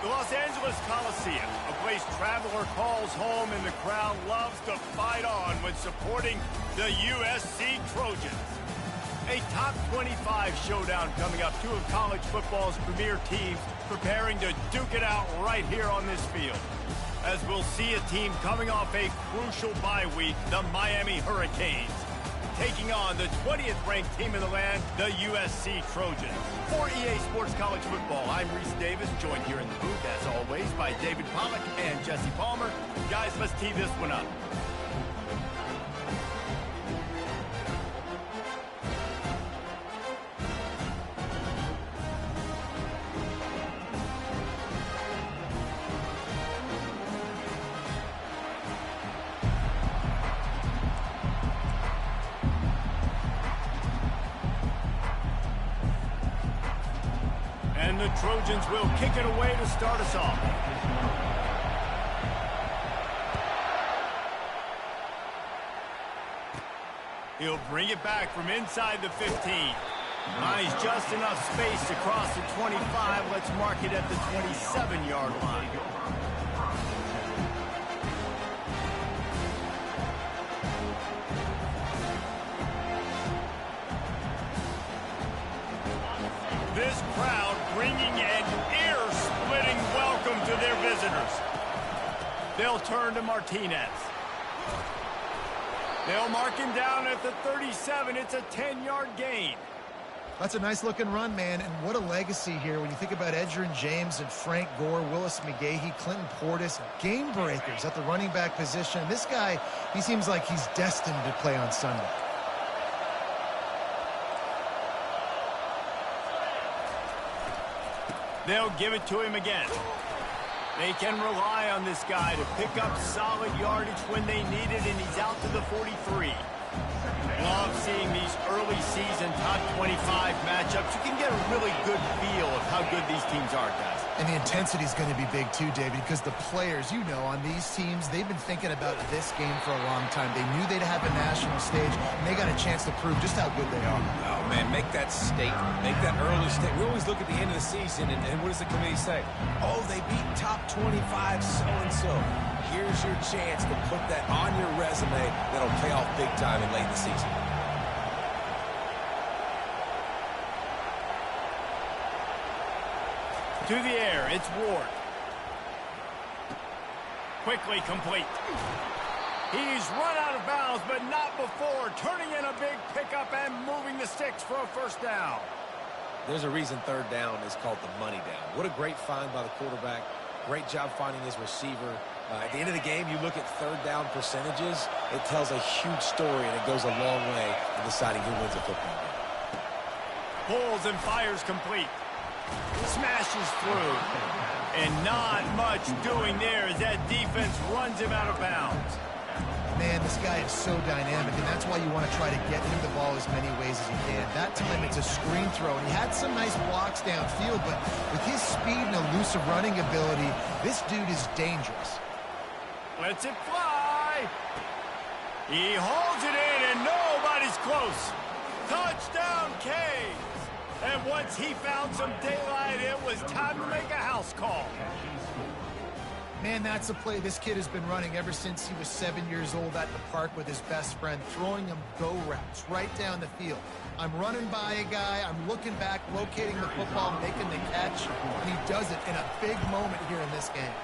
The Los Angeles Coliseum, a place traveler calls home and the crowd loves to fight on when supporting the USC Trojans. A top 25 showdown coming up. Two of college football's premier teams preparing to duke it out right here on this field. As we'll see a team coming off a crucial bye week, the Miami Hurricanes, taking on the 20th ranked team in the land, the USC Trojans. For EA Sports College Football, I'm Reese Davis, joined here in the booth, as always, by David Pollack and Jesse Palmer. Guys, let's tee this one up. And the Trojans will kick it away to start us off. He'll bring it back from inside the 15. Nice, just enough space to cross the 25. Let's mark it at the 27-yard line. This crowd bringing an ear-splitting welcome to their visitors. They'll turn to Martinez. They'll mark him down at the 37. It's a 10-yard gain. That's a nice-looking run, man, and what a legacy here when you think about Edgerrin James and Frank Gore, Willis McGahee, Clinton Portis, game breakers at the running back position. This guy, he seems like he's destined to play on Sunday. They'll give it to him again. They can rely on this guy to pick up solid yardage when they need it, and he's out to the 43. Love seeing these early season top 25 matchups. You can get a really good feel of how good these teams are, guys. And the intensity is going to be big too, David, because the players, you know, on these teams, they've been thinking about this game for a long time. They knew they'd have a national stage, and they got a chance to prove just how good they are. Oh, man, make that statement. Make that early statement. We always look at the end of the season, and what does the committee say? Oh, they beat top 25 so-and-so. Here's your chance to put that on your resume that'll pay off big time in late in the season. To the air, it's Ward. Quickly complete. He's run out of bounds, but not before. Turning in a big pickup and moving the sticks for a first down. There's a reason third down is called the money down. What a great find by the quarterback. Great job finding his receiver. At the end of the game, you look at third down percentages. It tells a huge story, and it goes a long way in deciding who wins a football game. Pulls and fires complete. Smashes through. And not much doing there as that defense runs him out of bounds. Man, this guy is so dynamic, and that's why you want to try to get him the ball as many ways as you can. That time, it's a screen throw, and he had some nice blocks downfield, but with his speed and elusive running ability, this dude is dangerous. Lets it fly. He holds it in, and nobody's close. Touchdown, Canes. And once he found some daylight, it was time to make a house call. Man, that's a play this kid has been running ever since he was 7 years old at the park with his best friend, throwing him go routes right down the field. I'm running by a guy, I'm looking back, locating the football, making the catch, and he does it in a big moment here in this game.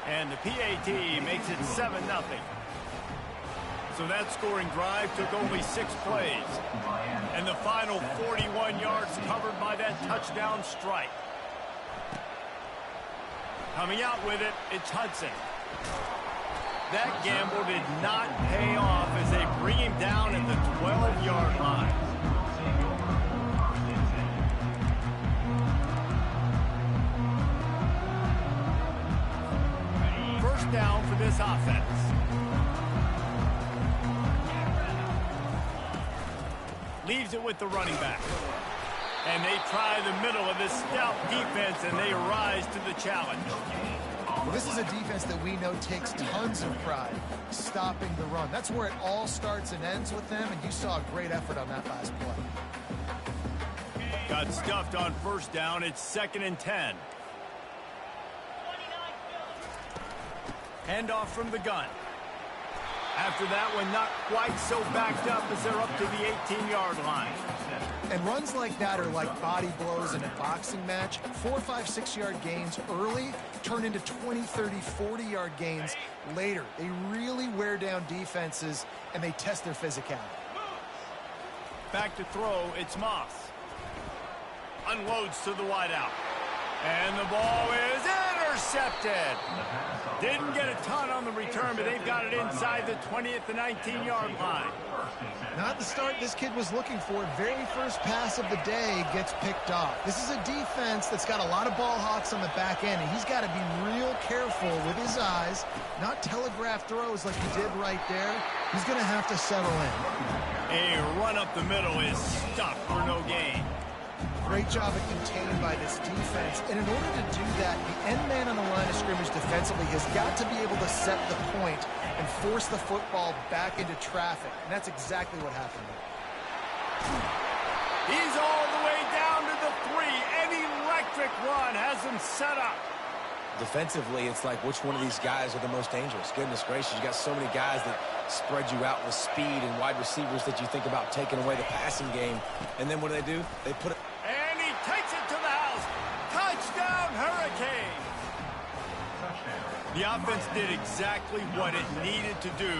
And the PAT makes it 7-0. So that scoring drive took only 6 plays. And the final 41 yards covered by that touchdown strike. Coming out with it, it's Hudson. That gamble did not pay off as they bring him down at the 12-yard line. First down for this offense. Leaves it with the running back. And they try the middle of this stout defense, and they rise to the challenge. Well, this is a defense that we know takes tons of pride stopping the run. That's where it all starts and ends with them, and you saw a great effort on that last play. Got stuffed on first down. It's 2nd and 10. Handoff from the gun. After that one, not quite so backed up as they're up to the 18-yard line. And runs like that are like body blows in a boxing match. 4, 5, 6-yard gains early turn into 20, 30, 40-yard gains later. They really wear down defenses, and they test their physicality. Back to throw, it's Moss. Unloads to the wideout. And the ball is intercepted. Didn't get a ton on the return, but they've got it inside the 20 at the 19-yard line. Not the start this kid was looking for. Very first pass of the day gets picked off. This is a defense that's got a lot of ball hawks on the back end, and he's got to be real careful with his eyes, not telegraph throws like he did right there. He's going to have to settle in. A run up the middle is stuck for no gain. Great job of containing by this defense. And in order to do that, the end man on the line of scrimmage defensively has got to be able to set the point and force the football back into traffic. And that's exactly what happened. He's all the way down to the 3. An electric run has him set up. Defensively, it's like which one of these guys are the most dangerous. Goodness gracious, you got so many guys that spread you out with speed and wide receivers that you think about taking away the passing game. And then what do? They put it. And he takes it to the house. Touchdown, Hurricane. The offense did exactly what it needed to do,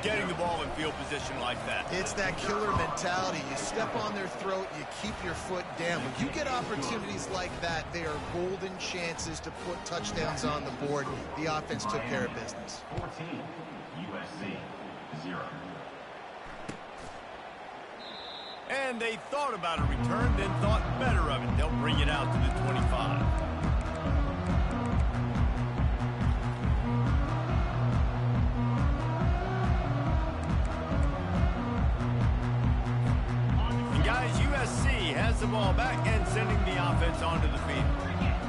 getting the ball in field position like that. It's that killer mentality. You step on their throat, you keep your foot down. When you get opportunities like that, they are golden chances to put touchdowns on the board. The offense took care of business. 14, USC, 0. And they thought about a return, then thought better of it. They'll bring it out to the 25. And guys, USC has the ball back and sending the offense onto the field.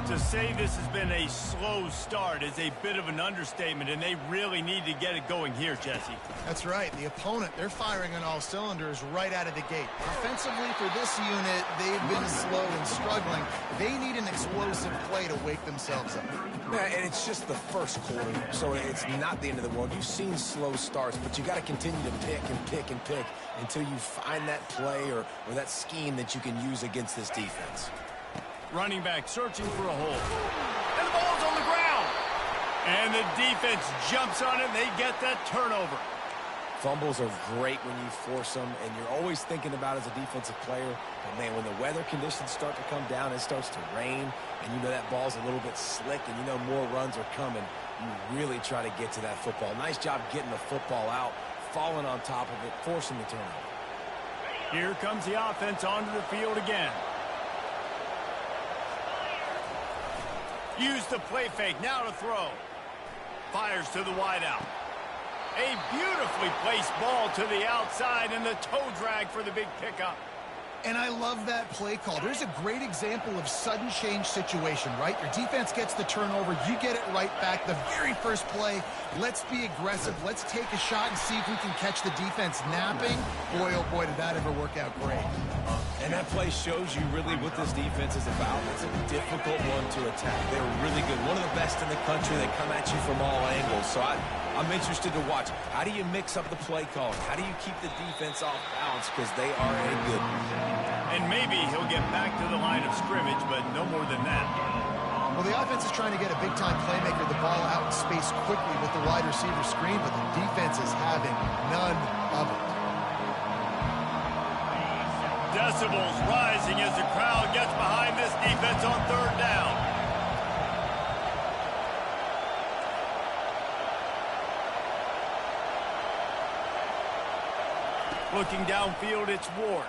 To say this has been a slow start is a bit of an understatement, and they really need to get it going here, Jesse. That's right. The opponent, they're firing on all cylinders right out of the gate. Offensively for this unit, they've been slow and struggling. They need an explosive play to wake themselves up. Yeah, and it's just the first quarter, so it's not the end of the world. You've seen slow starts, but you got to continue to pick and pick and pick until you find that play or that scheme that you can use against this defense. Running back searching for a hole. And the ball's on the ground. And the defense jumps on it, and they get that turnover. Fumbles are great when you force them, and you're always thinking about as a defensive player, but man, when the weather conditions start to come down, it starts to rain, and you know that ball's a little bit slick, and you know more runs are coming, you really try to get to that football. Nice job getting the football out, falling on top of it, forcing the turnover. Here comes the offense onto the field again. Use the play fake, now to throw. Fires to the wideout. A beautifully placed ball to the outside, and the toe drag for the big pickup. And I love that play call. There's a great example of sudden change situation, right? Your defense gets the turnover, you get it right back. The very first play, let's be aggressive. Let's take a shot and see if we can catch the defense napping. Boy, oh boy, did that ever work out great. And that play shows you really what this defense is about. It's a difficult one to attack. They're really good. One of the best in the country. They come at you from all angles. So I'm interested to watch. How do you mix up the play calling? How do you keep the defense off balance? Because they are a good one. And maybe he'll get back to the line of scrimmage, but no more than that. Well, the offense is trying to get a big-time playmaker the ball out in space quickly with the wide receiver screen, but the defense is having none of it. Decibels rising as the crowd gets behind this defense on third down. Looking downfield, it's Ward.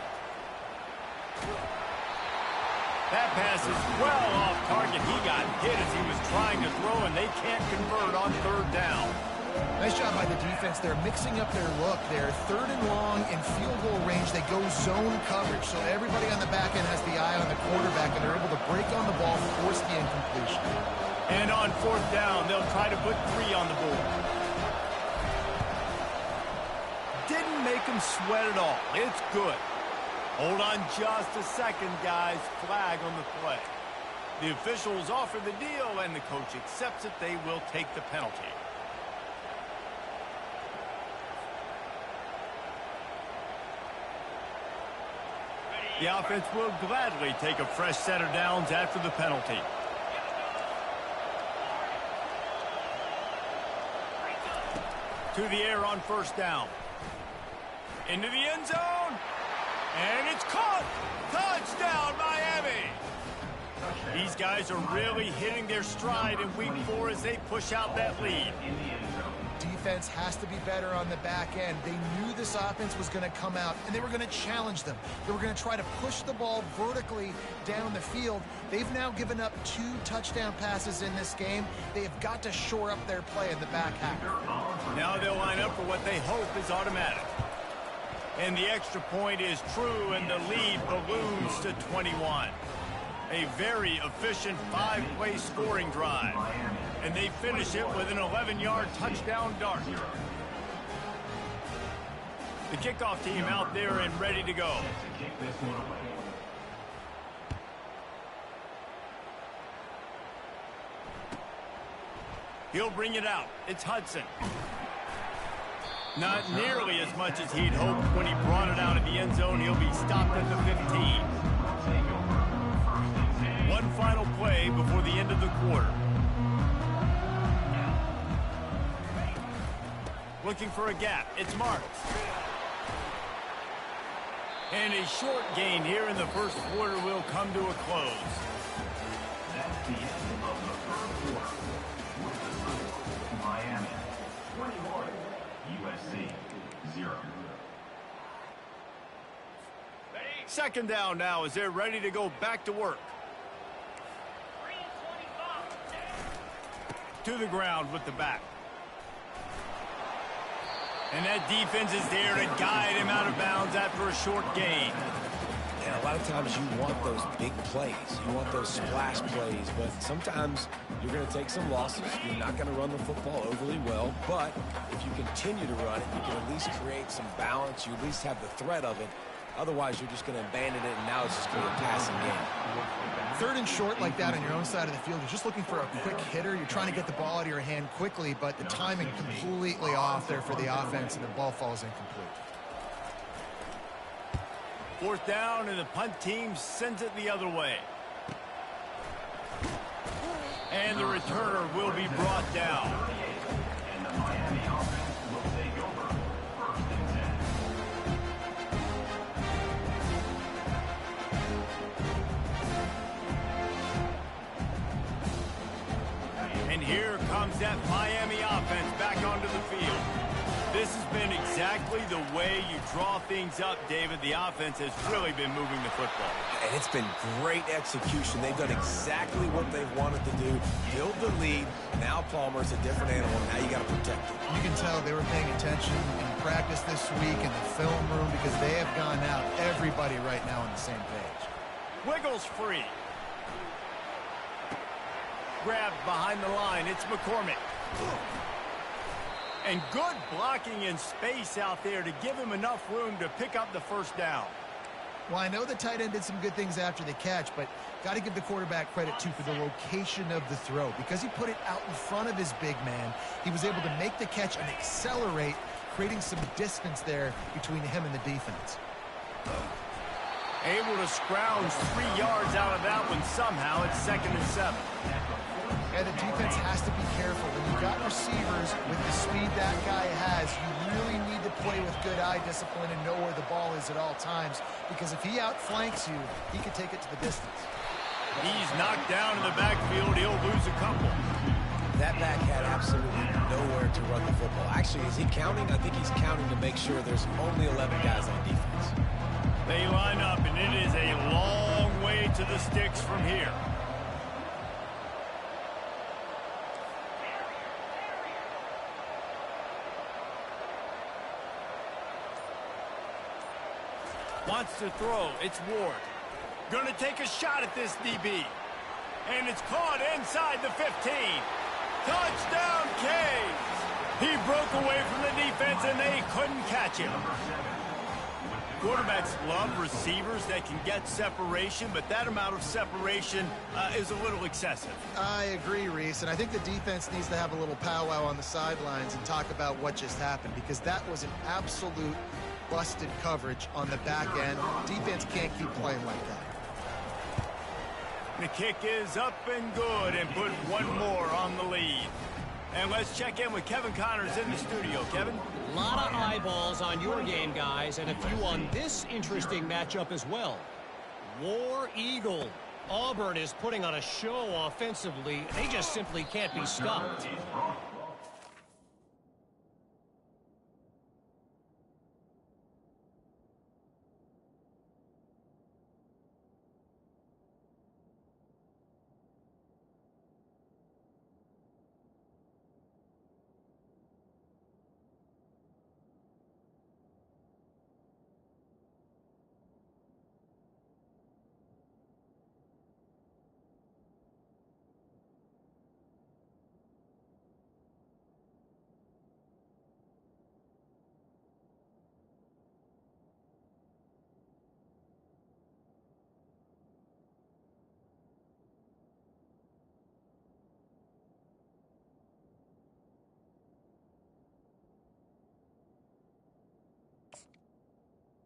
That pass is well off target. He got hit as he was trying to throw, and they can't convert on third down. Nice job by the defense. They're mixing up their look. They're third and long in field goal range. They go zone coverage, so everybody on the back end has the eye on the quarterback, and they're able to break on the ball, force the incompletion. And on fourth down, they'll try to put 3 on the board. Didn't make him sweat at all. It's good. Hold on just a second, guys. Flag on the play. The officials offer the deal, and the coach accepts it. They will take the penalty. The offense will gladly take a fresh set of downs after the penalty. To the air on first down. Into the end zone. And it's caught. Touchdown, Miami. These guys are really hitting their stride in week 4 as they push out that lead. Defense has to be better on the back end. They knew this offense was going to come out, and they were going to challenge them. They were going to try to push the ball vertically down the field. They've now given up 2 touchdown passes in this game. They have got to shore up their play in the back half. Now they'll line up for what they hope is automatic. And the extra point is true, and the lead balloons to 21. A very efficient 5-play scoring drive. And they finish it with an 11-yard touchdown dart. The kickoff team out there and ready to go. He'll bring it out. It's Hudson. Not nearly as much as he'd hoped when he brought it out of the end zone. He'll be stopped at the 15. One final play before the end of the quarter. Looking for a gap. It's Marks. And a short gain here in the first quarter will come to a close. That's the end of the third quarter. Miami 21, USC 0. Second down now as they're ready to go back to work. To the ground with the back. And that defense is there to guide him out of bounds after a short gain. Yeah, a lot of times you want those big plays. You want those splash plays, but sometimes you're going to take some losses. You're not going to run the football overly well, but if you continue to run it, you can at least create some balance. You at least have the threat of it. Otherwise, you're just going to abandon it, and now it's just going to be a passing game. Third and short like that on your own side of the field, you're just looking for a quick hitter. You're trying to get the ball out of your hand quickly, but the timing completely off there for the offense, and the ball falls incomplete. Fourth down, and the punt team sends it the other way. And the returner will be brought down. And the Miami offense will take over 1st and 10. And here comes that Miami offense back onto the field. This has been exactly the way you draw things up, David. The offense has really been moving the football. And it's been great execution. They've done exactly what they've wanted to do. Build the lead. Now Palmer's a different animal. Now you got to protect it. You can tell they were paying attention in practice this week in the film room because they have gone out, everybody right now on the same page. Wiggles free. Grabbed behind the line. It's McCormick. And good blocking in space out there to give him enough room to pick up the first down. Well, I know the tight end did some good things after the catch, but got to give the quarterback credit, too, for the location of the throw. Because he put it out in front of his big man, he was able to make the catch and accelerate, creating some distance there between him and the defense. Able to scrounge 3 yards out of that one somehow. It's 2nd and 7. And the defense has to be careful. When you've got receivers with the speed that guy has, you really need to play with good eye discipline and know where the ball is at all times. Because if he outflanks you, he can take it to the distance. He's knocked down in the backfield. He'll lose a couple. That back had absolutely nowhere to run the football. Actually, is he counting? I think he's counting to make sure there's only 11 guys on defense. They line up, and it is a long way to the sticks from here. Wants to throw. It's Ward. Going to take a shot at this DB. And it's caught inside the 15. Touchdown, Caves. He broke away from the defense, and they couldn't catch him. Quarterbacks love receivers that can get separation, but that amount of separation is a little excessive. I agree, Reese, and I think the defense needs to have a little powwow on the sidelines and talk about what just happened, because that was an absolute busted coverage on the back end. Defense can't keep playing like that. The kick is up and good and put one more on the lead. And let's check in with Kevin Connors in the studio. Kevin? A lot of eyeballs on your game, guys, and a few on this interesting matchup as well. War Eagle. Auburn is putting on a show offensively. They just simply can't be stopped.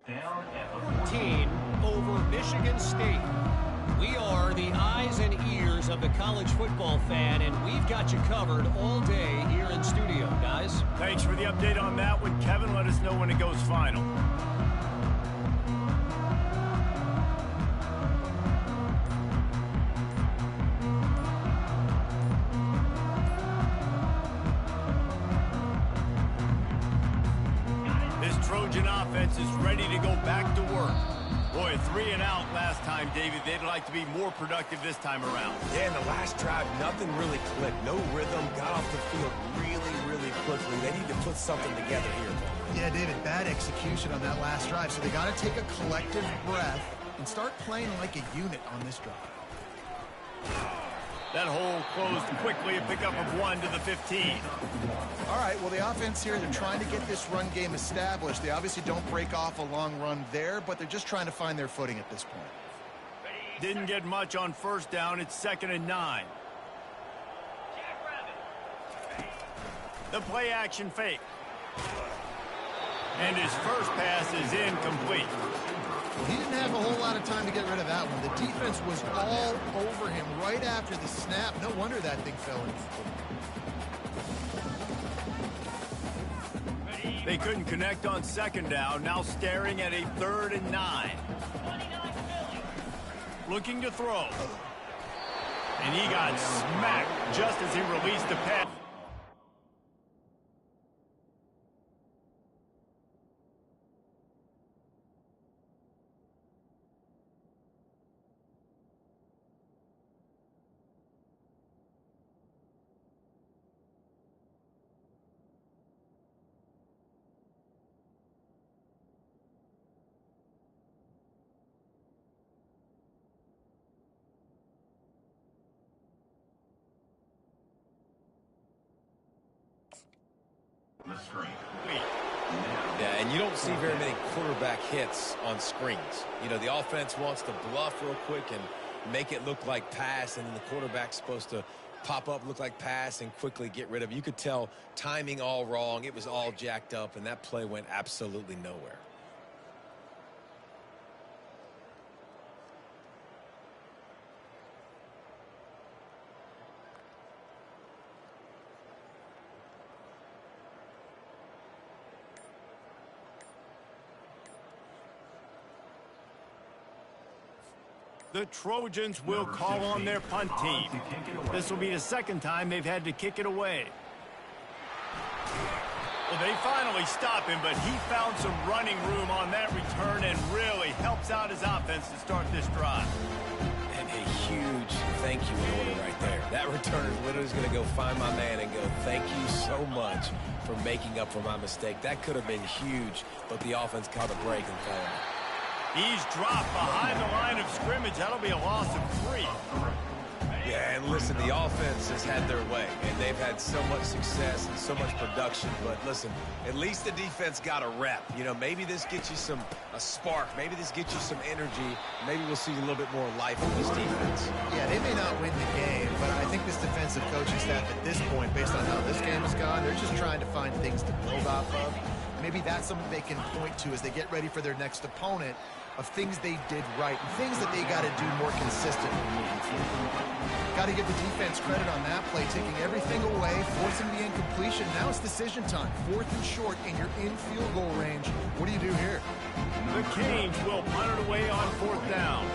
Down at 14 over Michigan State. We are the eyes and ears of the college football fan, and we've got you covered all day here in studio, guys. Thanks for the update on that one, Kevin. Let us know when it goes final. Trojan offense is ready to go back to work. Boy, 3 and out last time, David. They'd like to be more productive this time around. Yeah, in the last drive, nothing really clicked. No rhythm, got off the field really quickly. They need to put something together here. Yeah, David, bad execution on that last drive, so they got to take a collective breath and start playing like a unit on this drive. That hole closed quickly, a pickup of 1 to the 15. All right, well, the offense here, they're trying to get this run game established. They obviously don't break off a long run there, but they're just trying to find their footing at this point. Didn't get much on first down. It's 2nd and 9. The play action fake. And his first pass is incomplete. He didn't have a whole lot of time to get rid of that one. The defense was all over him right after the snap. No wonder that thing fell in. They couldn't connect on 2nd down. Now staring at a 3rd and 9. Looking to throw. And he got smacked just as he released the pass. the screen. Yeah, and you don't see very many quarterback hits on screens. You know, the offense wants to bluff real quick and make it look like pass, and then the quarterback's supposed to pop up, look like pass, and quickly get rid of it. You could tell timing all wrong. It was all jacked up, and that play went absolutely nowhere. The Trojans will call on their punt team. This will be the second time they've had to kick it away. Well, they finally stop him, but he found some running room on that return and really helps out his offense to start this drive. And a huge thank you in order right there. That returner literally is going to go find my man and go, thank you so much for making up for my mistake. That could have been huge, but the offense caught a break and fell out. He's dropped behind the line of scrimmage. That'll be a loss of 3. Yeah, and listen, the offense has had their way, and they've had so much success and so much production. But listen, at least the defense got a rep. You know, maybe this gets you a spark. Maybe this gets you some energy. Maybe we'll see a little bit more life in this defense. Yeah, they may not win the game, but I think this defensive coaching staff at this point, based on how this game has gone, they're just trying to find things to build off of. Maybe that's something they can point to as they get ready for their next opponent, of things they did right and things that they got to do more consistently moving forward. Got to give the defense credit on that play, taking everything away, forcing the incompletion. Now it's decision time. 4th and short, and you're in field goal range. What do you do here? The Canes will punt it away on 4th down.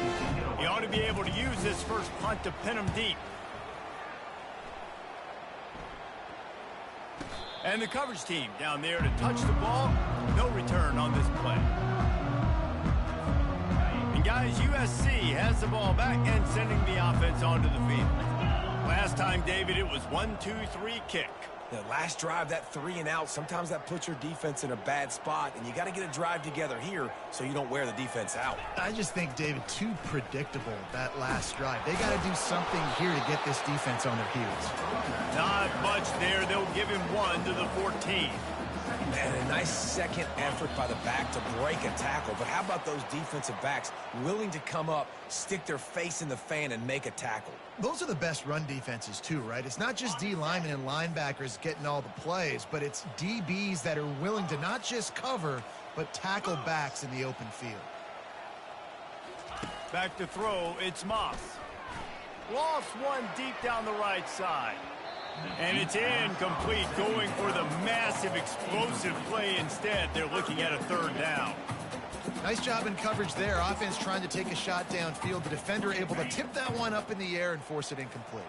He ought to be able to use this first punt to pin him deep. And the coverage team down there to touch the ball. No return on this play. And guys, USC has the ball back and sending the offense onto the field. Last time, David, it was 1-2-3 kick. The last drive, that 3 and out, sometimes that puts your defense in a bad spot, and you got to get a drive together here so you don't wear the defense out. I just think, David, too predictable, that last drive. They got to do something here to get this defense on their heels. Not much there. They'll give him 1 to the 14. And a nice second effort by the back to break a tackle. But how about those defensive backs willing to come up, stick their face in the fan, and make a tackle? Those are the best run defenses, too, right? It's not just D linemen and linebackers getting all the plays, but it's DBs that are willing to not just cover, but tackle backs in the open field. Back to throw, it's Moss. Lost one deep down the right side. And it's incomplete, going for the massive explosive play instead. They're looking at a 3rd down. Nice job in coverage there. Offense trying to take a shot downfield. The defender able to tip that one up in the air and force it incomplete.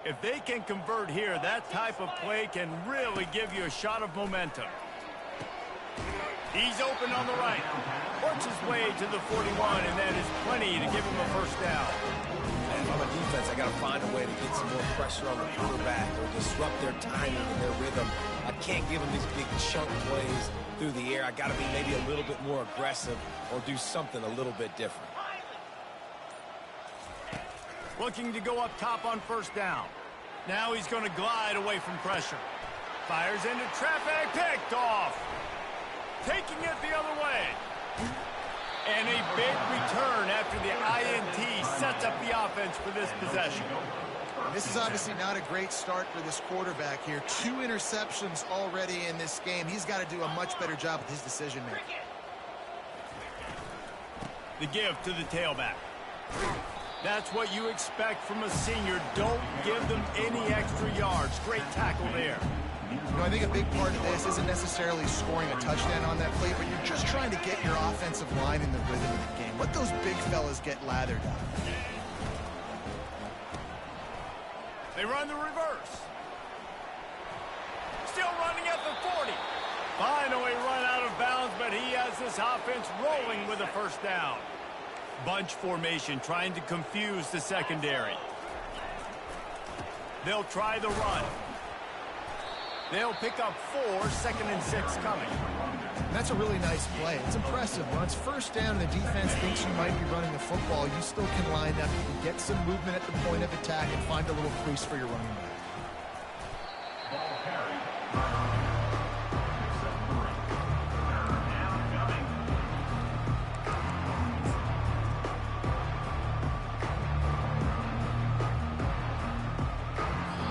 If they can convert here, that type of play can really give you a shot of momentum. He's open on the right. Works his way to the 41, and that is plenty to give him a 1st down. And if I'm a defense, I got to find a way to get some more pressure on the quarterback or disrupt their timing and their rhythm. I can't give them these big chunk plays through the air. I got to be maybe a little bit more aggressive or do something a little bit different. Looking to go up top on 1st down. Now he's going to glide away from pressure. Fires into traffic, picked off. Taking it the other way. And a big return after the INT sets up the offense for this possession. This is obviously not a great start for this quarterback here. 2 interceptions already in this game. He's got to do a much better job with his decision-making. The give to the tailback. That's what you expect from a senior. Don't give them any extra yards. Great tackle there. You know, I think a big part of this isn't necessarily scoring a touchdown on that play, but you're just trying to get your offensive line in the rhythm of the game. Let those big fellas get lathered up. They run the reverse. Still running at the 40. Finally run out of bounds, but he has this offense rolling with a 1st down. Bunch formation trying to confuse the secondary. They'll try the run. They'll pick up 4, 2nd and 6 coming. That's a really nice play. It's impressive. When it's 1st down and the defense thinks you might be running the football, you still can line up. You can get some movement at the point of attack and find a little crease for your running back. Ball carried. Down coming.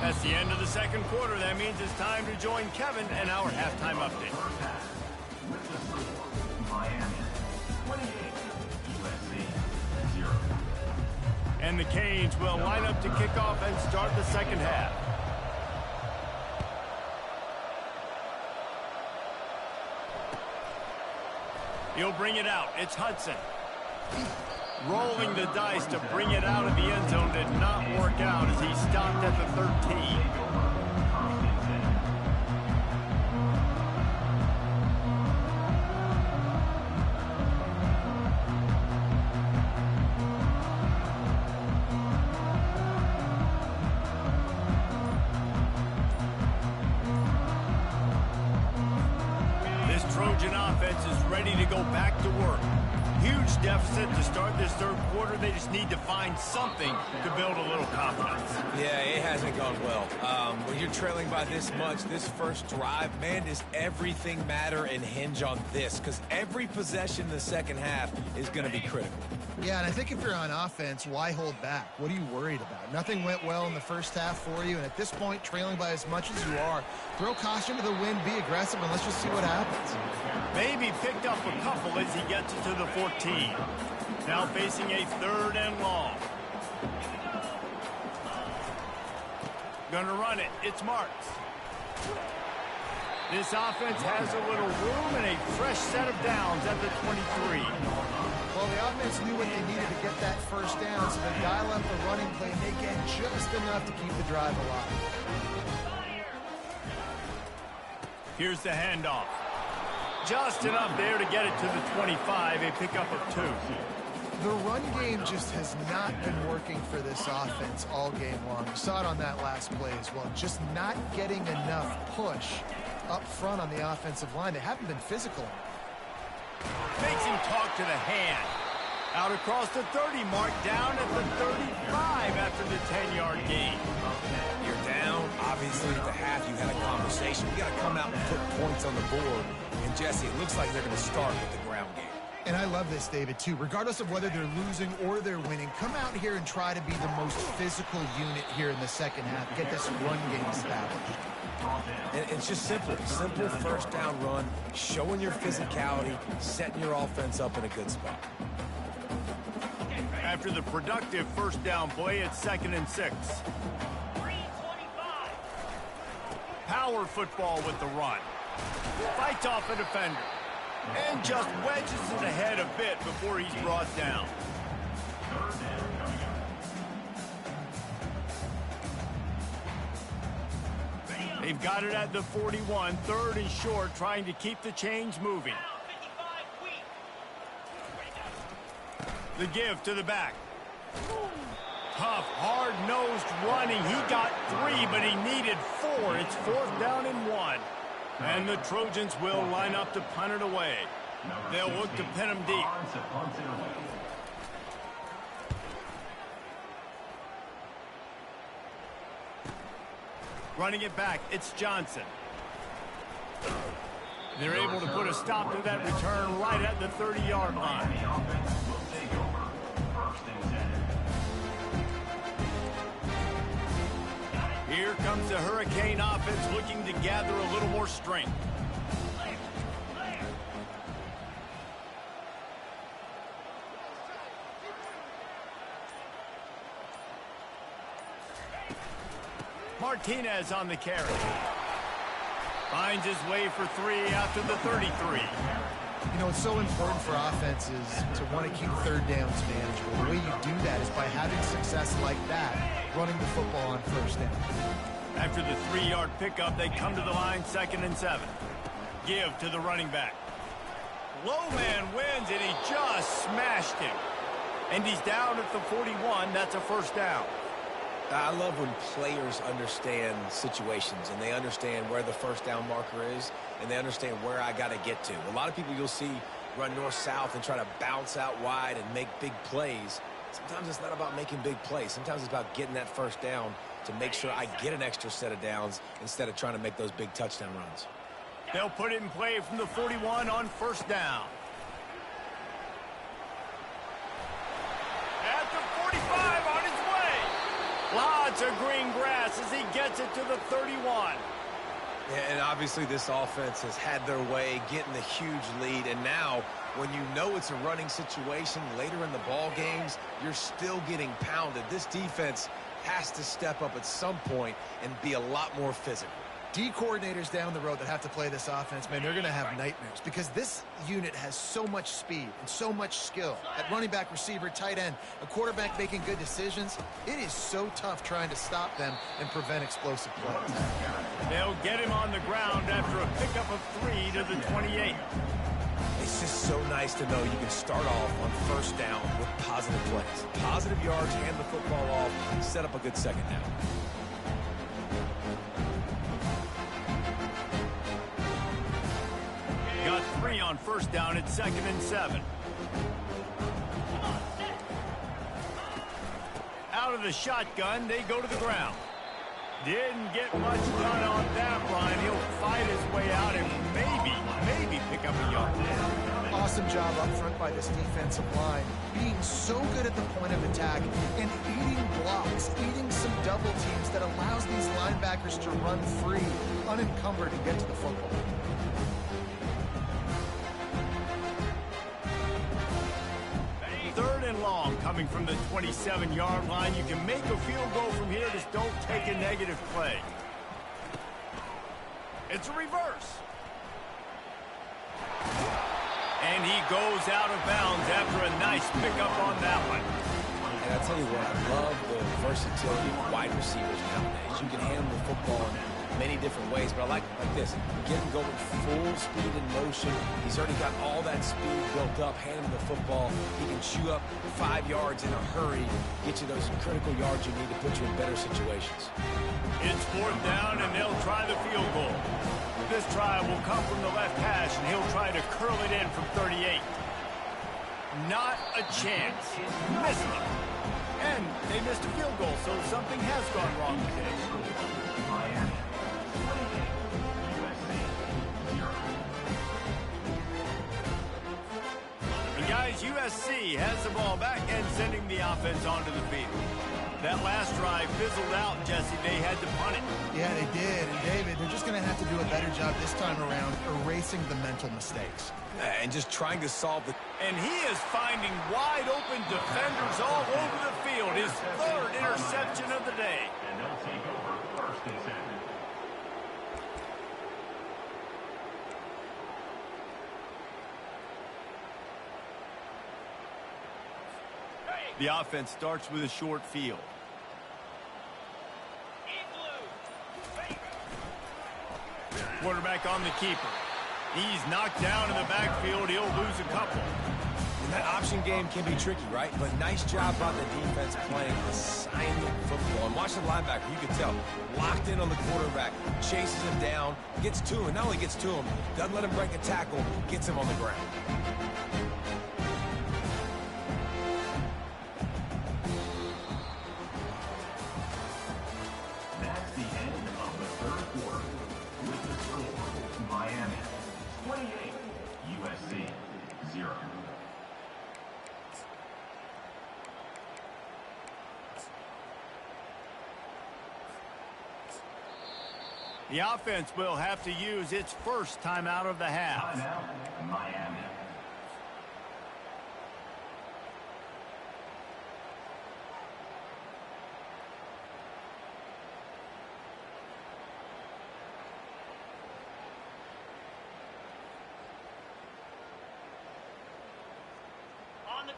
That's the end of the 2nd quarter. That means it's time to join Kevin and our halftime update. With the score, Miami 28, USC 0. And the Canes will line up to kick off and start the 2nd half. He'll bring it out. It's Hudson. Rolling the dice to bring it out of the end zone did not work out as he stopped at the 13. This Trojan offense is ready to go back to work. Huge deficit to start this 3rd quarter. They just need to find something to build a little confidence. Yeah, it hasn't gone well. When you're trailing by this much, this 1st drive, man, does everything matter and hinge on this? Because every possession in the 2nd half is going to be critical. Yeah, and I think if you're on offense, why hold back? What are you worried about? Nothing went well in the first half for you, and at this point, trailing by as much as you are, throw caution to the wind, be aggressive, and let's just see what happens. Maybe picked up a couple as he gets it to the 14. Now facing a 3rd and long. Gonna run it. It's Marks. This offense has a little room and a fresh set of downs at the 23. Well, the offense knew what they needed to get that first down, so they dial up the running play and they get just enough to keep the drive alive. Here's the handoff. Just enough there to get it to the 25, a pickup of 2. The run game just has not been working for this offense all game long. You saw it on that last play as well. Just not getting enough push up front on the offensive line. They haven't been physical. Makes him talk to the hand. Out across the 30 mark, down at the 35 after the 10-yard gain. You're down. Obviously, at the half, you had a conversation. You got to come out and put points on the board. And, Jesse, it looks like they're going to start with the ground game. And I love this, David, too. Regardless of whether they're losing or they're winning, come out here and try to be the most physical unit here in the second half. Get this run game established. And it's just simple. Simple first down run, showing your physicality, setting your offense up in a good spot. After the productive first down play, it's 2nd and 6. Power football with the run. Fights off a defender. And just wedges it ahead a bit before he's brought down. They've got it at the 41, 3rd and short, trying to keep the chains moving. The give to the back. Tough, hard-nosed running. He got 3, but he needed 4. It's 4th down and 1. And the Trojans will line up to punt it away. They'll look to pin him deep. Running it back, it's Johnson. They're able to put a stop to that return right at the 30-yard line. Here comes the Hurricane offense looking to gather a little more strength. Martinez on the carry. Finds his way for 3 after the 33. You know, it's so important for offenses to want to keep 3rd downs manageable. The way you do that is by having success like that, running the football on 1st down. After the 3-yard pickup, they come to the line, 2nd and 7. Give to the running back. Low man wins, and he just smashed him. And he's down at the 41. That's a 1st down. I love when players understand situations and they understand where the 1st down marker is and they understand where I got to get to. A lot of people you'll see run north-south and try to bounce out wide and make big plays. Sometimes it's not about making big plays. Sometimes it's about getting that 1st down to make sure I get an extra set of downs instead of trying to make those big touchdown runs. They'll put it in play from the 41 on 1st down. At the 45 on his way. Lots of green grass as he gets it to the 31. Yeah, and obviously this offense has had their way getting the huge lead, and now when you know it's a running situation later in the ball games, you're still getting pounded. This defense has to step up at some point and be a lot more physical. D coordinators down the road that have to play this offense, man, they're going to have nightmares because this unit has so much speed and so much skill. At running back, receiver, tight end, a quarterback making good decisions, it is so tough trying to stop them and prevent explosive plays. They'll get him on the ground after a pickup of 3 to the 28. It's just so nice to know you can start off on 1st down with positive plays. Positive yards, hand the football off, set up a good 2nd down. Got 3 on 1st down at 2nd and 7. Out of the shotgun, they go to the ground. Didn't get much done on that run. He'll fight his way out and maybe pick up a yard. Awesome job up front by this defensive line, being so good at the point of attack and eating blocks, eating some double teams that allows these linebackers to run free, unencumbered, and get to the football. Third and long coming from the 27-yard line. You can make a field goal from here. Just don't take a negative play. It's a reverse. And he goes out of bounds after a nice pickup on that one. And I tell you what, I love the versatility of wide receivers nowadays. You can handle the football in many different ways, but I like this. Get him going full speed in motion. He's already got all that speed built up. Hand him the football. He can chew up 5 yards in a hurry, get you those critical yards you need to put you in better situations. It's fourth down, and they'll try the field goal. This try will come from the left hash, and he'll try to curl it in from 38. Not a chance. Missed them. And they missed a field goal, so something has gone wrong today. And guys, USC has the ball back and sending the offense onto the field. That last drive fizzled out, Jesse. They had to punt it. Yeah, they did. And David, they're just going to have to do a better job this time around erasing the mental mistakes. And just trying to solve the... And he is finding wide open defenders all over the field. His third interception of the day. And they'll take over first and 10. The offense starts with a short field. Quarterback on the keeper. He's knocked down in the backfield. He'll lose a couple. And that option game can be tricky, right? But nice job by the defense playing assignment football. And watch the linebacker, you can tell, locked in on the quarterback, chases him down, gets to him. Not only gets to him, doesn't let him break a tackle, gets him on the ground. That's the end of the third quarter. With the score, Miami 28, USC 0. The offense will have to use its first timeout of the half. Timeout, Miami.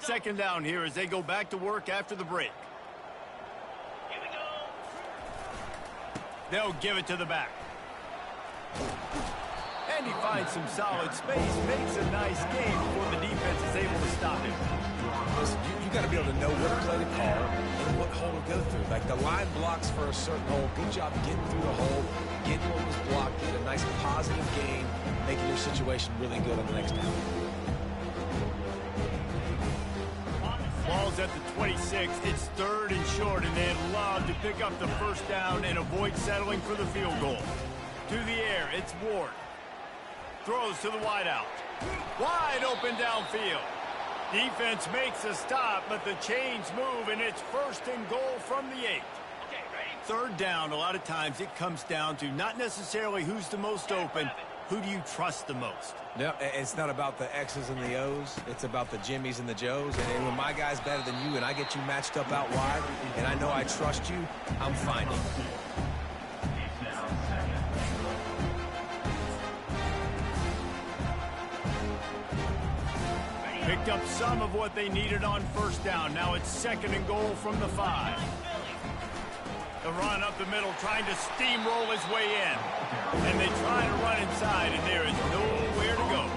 Second down here as they go back to work after the break. Here we go. They'll give it to the back. And he finds some solid space, makes a nice game before the defense is able to stop him. Listen, you got to be able to know what play to call and what hole to go through. Like the line blocks for a certain hole. Good job getting through the hole, getting what was blocked, get a nice positive gain, making your situation really good on the next down. Ball's at the 26. It's third and short, and they'd love to pick up the first down and avoid settling for the field goal. To the air, it's Ward. Throws to the wideout. Wide open downfield. Defense makes a stop, but the chains move, and it's first and goal from the 8. Third down, a lot of times it comes down to not necessarily who's the most open, who do you trust the most? No, it's not about the X's and the O's. It's about the Jimmys and the Joes. And when my guy's better than you and I get you matched up out wide, and I know I trust you, I'm finding. Picked up some of what they needed on first down. Now it's second and goal from the 5. The run up the middle, trying to steamroll his way in. And they try to run inside, and there is nowhere to go.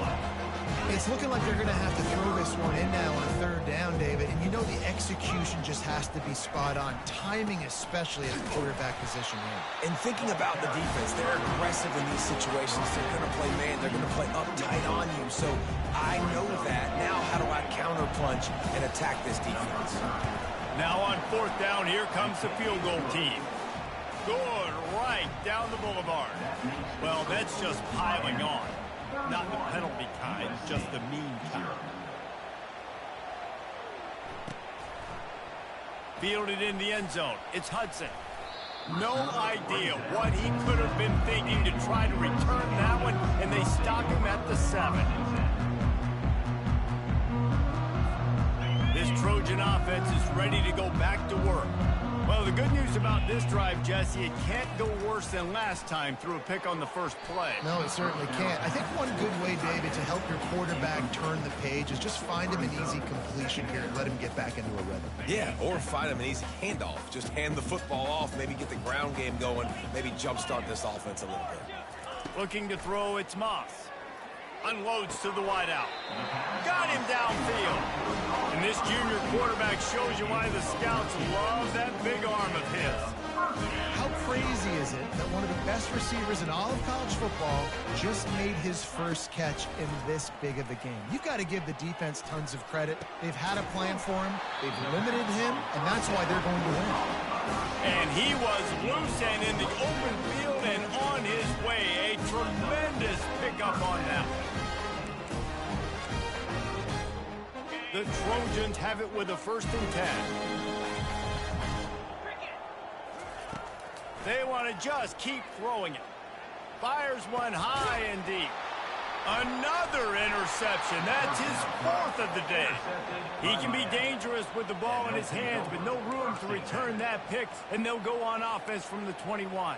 It's looking like they're going to have to throw this one in now on third down, David. And you know the execution just has to be spot on. Timing especially at the quarterback position here. And thinking about the defense, they're aggressive in these situations. They're going to play man. They're going to play uptight on you. So I know that. Now how do I counterpunch and attack this defense? Now on fourth down, here comes the field goal team. Good, right down the boulevard. Well, that's just piling on. Not the penalty kind, just the mean kind. Fielded in the end zone. It's Hudson. No idea what he could have been thinking to try to return that one, and they stop him at the 7. This Trojan offense is ready to go back to work. Well, the good news about this drive, Jesse, it can't go worse than last time through a pick on the first play. No, it certainly can't. I think one good way, David, to help your quarterback turn the page is just find him an easy completion here and let him get back into a rhythm. Yeah, or find him an easy handoff. Just hand the football off, maybe get the ground game going, maybe jumpstart this offense a little bit. Looking to throw, it's Moss. Unloads to the wideout. Got him downfield. And this junior quarterback shows you why the scouts love that big arm of his. How crazy is it that one of the best receivers in all of college football just made his first catch in this big of a game? You've got to give the defense tons of credit. They've had a plan for him. They've limited him, and that's why they're going to win. And he was loose and in the open field and on his way. A tremendous pickup on that one. The Trojans have it with a 1st and 10. They want to just keep throwing it. Fires one high and deep. Another interception. That's his 4th of the day. He can be dangerous with the ball in his hands, but no room to return that pick, and they'll go on offense from the 21.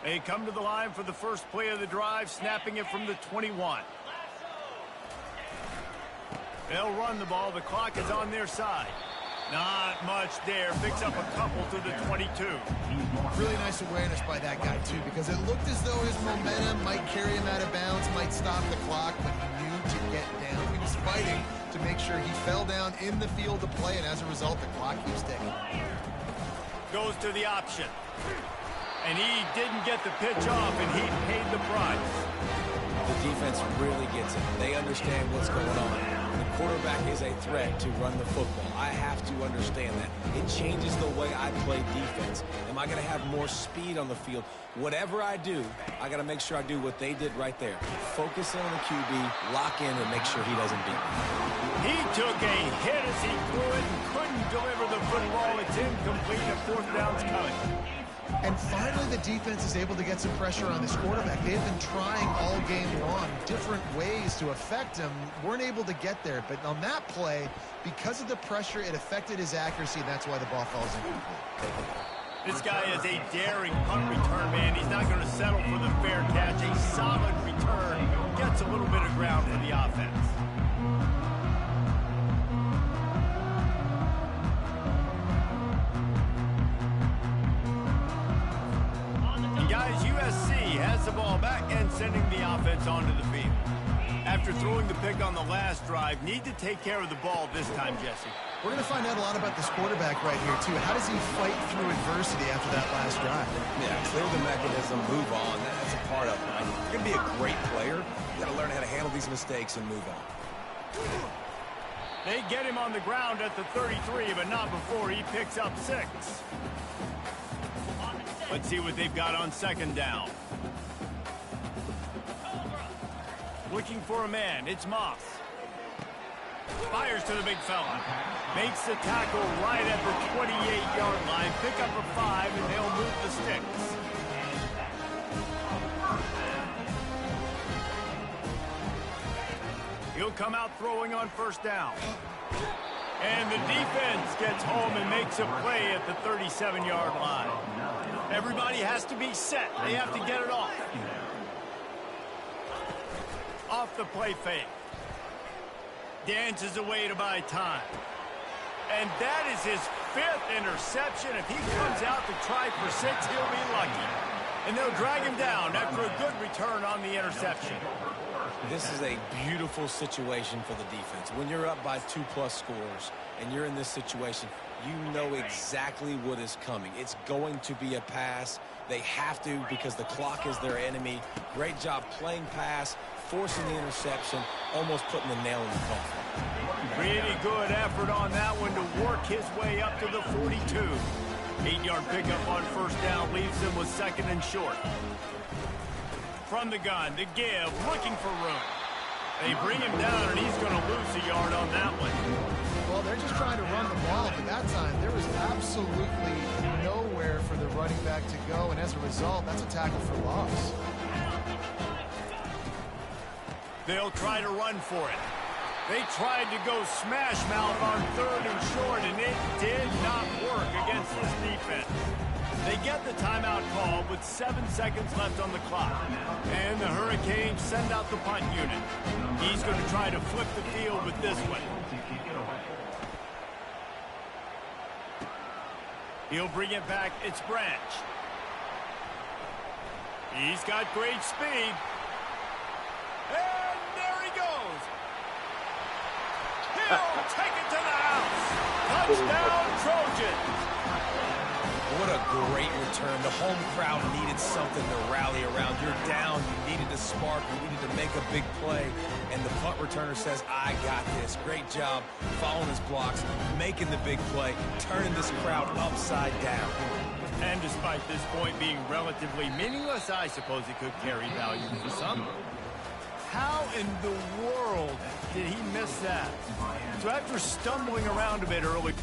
They come to the line for the first play of the drive, snapping it from the 21. They'll run the ball. The clock is on their side. Not much there. Picks up a couple to the 22. Really nice awareness by that guy, too, because it looked as though his momentum might carry him out of bounds, might stop the clock, but he knew to get down. He was fighting to make sure he fell down in the field to play, and as a result, the clock keeps ticking. Goes to the option. And he didn't get the pitch off, and he paid the price. The defense really gets it. They understand what's going on. The quarterback is a threat to run the football. I have to understand that. It changes the way I play defense. Am I going to have more speed on the field? Whatever I do, I got to make sure I do what they did right there. Focus in on the QB, lock in, and make sure he doesn't beat me. He took a hit as he threw it and couldn't deliver the football. It's incomplete. A 4th down's coming. And finally, the defense is able to get some pressure on this quarterback. They've been trying all game long different ways to affect him. Weren't able to get there. But on that play, because of the pressure, it affected his accuracy, and that's why the ball falls incomplete. This guy is a daring punt return man. He's not going to settle for the fair catch. A solid return. Gets a little bit of ground for the offense. Guys, USC has the ball back and sending the offense onto the field. After throwing the pick on the last drive, need to take care of the ball this time, Jesse. We're going to find out a lot about this quarterback right here, too. How does he fight through adversity after that last drive? Yeah, clear the mechanism, move on. That's a part of it. If you're going to be a great player, you got to learn how to handle these mistakes and move on. They get him on the ground at the 33, but not before he picks up 6. Let's see what they've got on 2nd down. Looking for a man. It's Moss. Fires to the big fella. Makes the tackle right at the 28-yard line. Pick up a 5, and they'll move the sticks. He'll come out throwing on 1st down. And the defense gets home and makes a play at the 37-yard line. Everybody has to be set. They have to get it off. Off the play fake. Dances away to buy time. And that is his 5th interception. If he comes out to try for 6, he'll be lucky. And they'll drag him down after a good return on the interception. This is a beautiful situation for the defense. When you're up by 2+ scores and you're in this situation, you know exactly what is coming. It's going to be a pass. They have to because the clock is their enemy. Great job playing pass, forcing the interception, almost putting the nail in the coffin. Really good effort on that one to work his way up to the 42. 8-yard pickup on first down leaves them with second and short. From the gun, the give, looking for room. They bring him down, and he's going to lose a yard on that one. Well, they're just trying to run the ball, but that time there was absolutely nowhere for the running back to go, and as a result, that's a tackle for loss. They'll try to run for it. They tried to go smash mouth on third and short, and it did not work against this defense. They get the timeout call with 7 seconds left on the clock. And the Hurricanes send out the punt unit. He's going to try to flip the field with this one. He'll bring it back. It's Branch. He's got great speed. And there he goes. He'll take it to the house. Touchdown, Trojans. What a great return. The home crowd needed something to rally around. You're down. You needed to spark. You needed to make a big play. And the punt returner says, I got this. Great job following his blocks, making the big play, turning this crowd upside down. And despite this point being relatively meaningless, I suppose it could carry value for some. How in the world did he miss that? So after stumbling around a bit early...